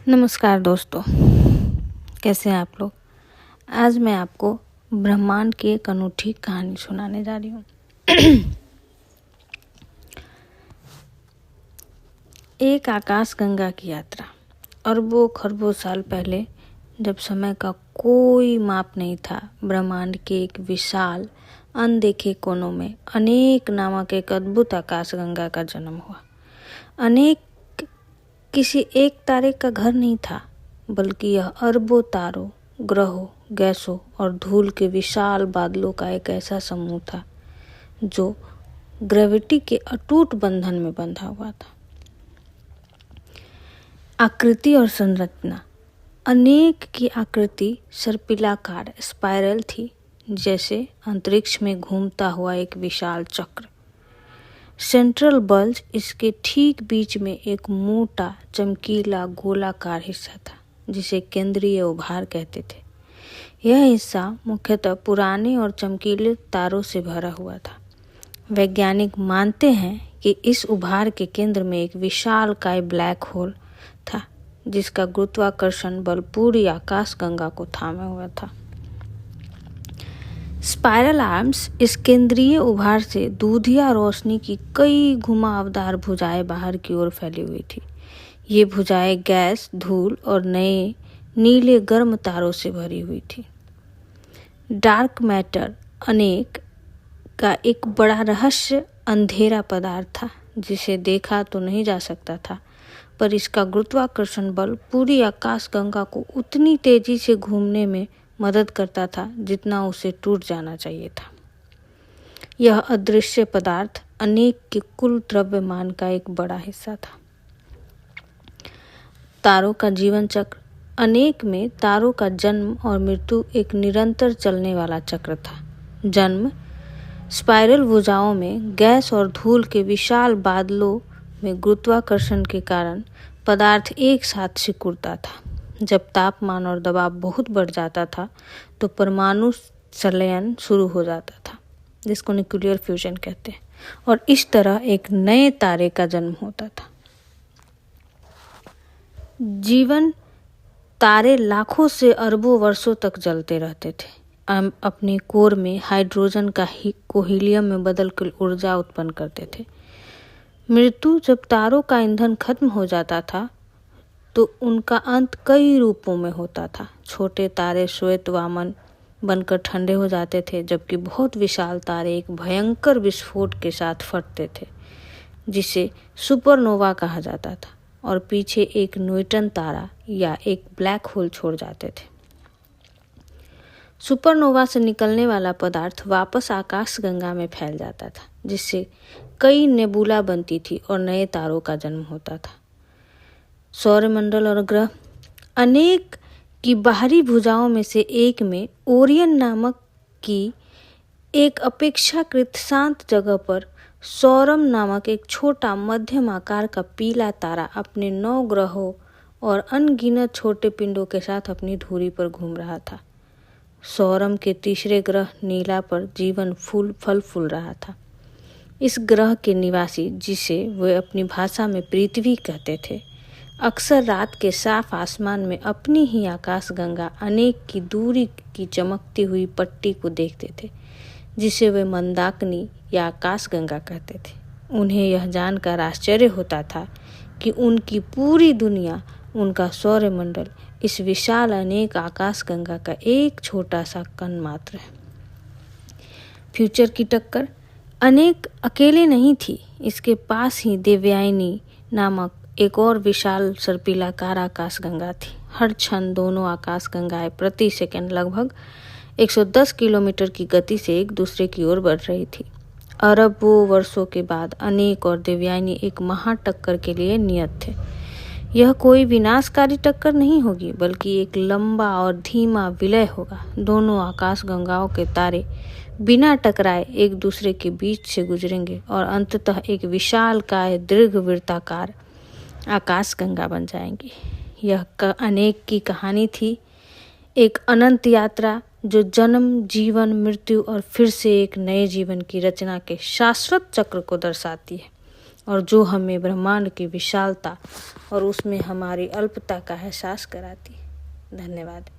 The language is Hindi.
नमस्कार दोस्तों, कैसे हैं आप लोग। आज मैं आपको ब्रह्मांड की एक अनूठी कहानी सुनाने जा रही हूँ। एक आकाशगंगा की यात्रा। अरबों खरबों साल पहले, जब समय का कोई माप नहीं था, ब्रह्मांड के एक विशाल अनदेखे कोनों में अनेक नामक एक अद्भुत आकाशगंगा का जन्म हुआ। अनेक किसी एक तारे का घर नहीं था, बल्कि यह अरबों तारों, ग्रहों, गैसों और धूल के विशाल बादलों का एक ऐसा समूह था जो ग्रेविटी के अटूट बंधन में बंधा हुआ था। आकृति और संरचना। अनेक की आकृति सर्पिलाकार स्पाइरल थी, जैसे अंतरिक्ष में घूमता हुआ एक विशाल चक्र। सेंट्रल बल्ज, इसके ठीक बीच में एक मोटा चमकीला गोलाकार हिस्सा था, जिसे केंद्रीय उभार कहते थे। यह हिस्सा मुख्यतः पुराने और चमकीले तारों से भरा हुआ था। वैज्ञानिक मानते हैं कि इस उभार के केंद्र में एक विशालकाय ब्लैक होल था, जिसका गुरुत्वाकर्षण बल पूरी आकाशगंगा को थामे हुआ था। स्पाइरल आर्म्स, इस केंद्रीय उभार से दूधिया रोशनी की कई घुमावदार भुजाएं बाहर की ओर फैली हुई थी। ये भुजाएं गैस, धूल और नए नीले गर्म तारों से भरी हुई थी। डार्क मैटर अनेक का एक बड़ा रहस्य अंधेरा पदार्थ था, जिसे देखा तो नहीं जा सकता था, पर इसका गुरुत्वाकर्षण बल पूरी आकाशगंगा को उतनी तेजी से घूमने में मदद करता था जितना उसे टूट जाना चाहिए था। यह अदृश्य पदार्थ अनेक के कुल द्रव्यमान का एक बड़ा हिस्सा था। तारों का जीवन चक्र। अनेक में तारों का जन्म और मृत्यु एक निरंतर चलने वाला चक्र था। जन्म। स्पाइरल भुजाओं में गैस और धूल के विशाल बादलों में गुरुत्वाकर्षण के कारण पदार्थ एक साथ सिकुड़ता था। जब तापमान और दबाव बहुत बढ़ जाता था तो परमाणु संलयन शुरू हो जाता था, जिसको न्यूक्लियर फ्यूजन कहते हैं, और इस तरह एक नए तारे का जन्म होता था। जीवन। तारे लाखों से अरबों वर्षों तक जलते रहते थे, अपने कोर में हाइड्रोजन को हीलियम में बदलकर ऊर्जा उत्पन्न करते थे। मृत्यु। जब तारों का ईंधन खत्म हो जाता था तो उनका अंत कई रूपों में होता था। छोटे तारे श्वेत वामन बनकर ठंडे हो जाते थे, जबकि बहुत विशाल तारे एक भयंकर विस्फोट के साथ फटते थे, जिसे सुपरनोवा कहा जाता था, और पीछे एक न्यूट्रॉन तारा या एक ब्लैक होल छोड़ जाते थे। सुपरनोवा से निकलने वाला पदार्थ वापस आकाशगंगा में फैल जाता था, जिससे कई नेबुला बनती थी और नए तारों का जन्म होता था। सौरमंडल और ग्रह। अनेक की बाहरी भुजाओं में से एक में ओरियन नामक की एक अपेक्षाकृत शांत जगह पर सौरम नामक एक छोटा मध्यम आकार का पीला तारा अपने 9 ग्रहों और अनगिनत छोटे पिंडों के साथ अपनी धुरी पर घूम रहा था। सौरम के तीसरे ग्रह नीला पर जीवन फल फूल रहा था। इस ग्रह के निवासी, जिसे वे अपनी भाषा में पृथ्वी कहते थे, अक्सर रात के साफ आसमान में अपनी ही आकाशगंगा अनेक की दूरी की चमकती हुई पट्टी को देखते थे, जिसे वे मंदाकिनी या आकाशगंगा कहते थे। उन्हें यह जानकर आश्चर्य होता था कि उनकी पूरी दुनिया, उनका सौरमंडल, इस विशाल अनेक आकाशगंगा का एक छोटा सा कण मात्र है। फ्यूचर की टक्कर। अनेक अकेले नहीं थी, इसके पास ही देवयानी नामक एक और विशाल सर्पिलाकार आकाशगंगा थी। हर क्षण दोनों आकाशगंगाएं प्रति सेकंड लगभग 110 किलोमीटर की गति से एक दूसरे की ओर बढ़ रही थी। अरबों वर्षों के बाद अनेक और देवयानी एक महा टक्कर के लिए नियत थे। यह कोई विनाशकारी टक्कर नहीं होगी, बल्कि एक लंबा और धीमा विलय होगा। दोनों आकाशगंगाओं के तारे बिना टकराए एक दूसरे के बीच से गुजरेंगे और अंततः एक विशालकाय दीर्घवृत्ताकार आकाशगंगा बन जाएंगी। यह अनेक की कहानी थी, एक अनंत यात्रा जो जन्म, जीवन, मृत्यु और फिर से एक नए जीवन की रचना के शाश्वत चक्र को दर्शाती है। और जो हमें ब्रह्मांड की विशालता और उसमें हमारी अल्पता का एहसास कराती है। धन्यवाद।